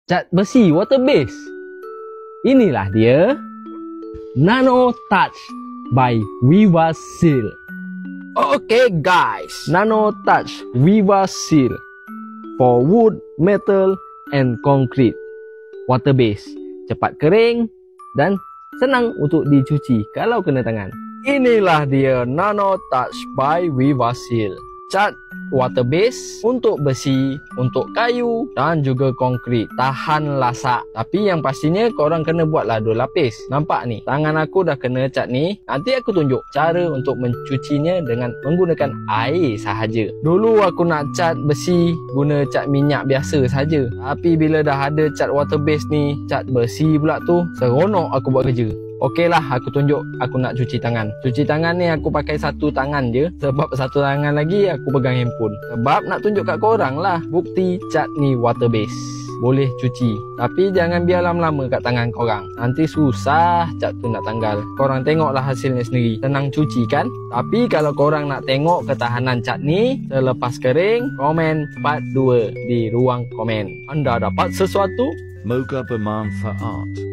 cat besi water base. Inilah dia, Nano Touch by Viva Seal. Okay guys, Nano Touch Viva Seal for wood, metal and concrete. Water base, cepat kering dan senang untuk dicuci kalau kena tangan. Inilah dia, Nano Touch by Viva Seal. Cat water base untuk besi, untuk kayu dan juga konkrit. Tahan lasak. Tapi yang pastinya korang kena buatlah 2 lapis. Nampak ni, tangan aku dah kena cat ni. Nanti aku tunjuk cara untuk mencucinya dengan menggunakan air sahaja. Dulu aku nak cat besi guna cat minyak biasa sahaja. Tapi bila dah ada cat water base ni, cat besi pula tu, seronok aku buat kerja. Okey lah, aku tunjuk aku nak cuci tangan. Cuci tangan ni aku pakai satu tangan je. Sebab satu tangan lagi aku pegang handphone. Sebab nak tunjuk kat korang lah bukti cat ni water base. Boleh cuci. Tapi jangan biar lama-lama kat tangan korang. Nanti susah cat tu nak tanggal. Korang tengoklah hasilnya sendiri. Senang cuci kan? Tapi kalau korang nak tengok ketahanan cat ni selepas kering, komen part 2 di ruang komen. Anda dapat sesuatu? Moga bermanfaat.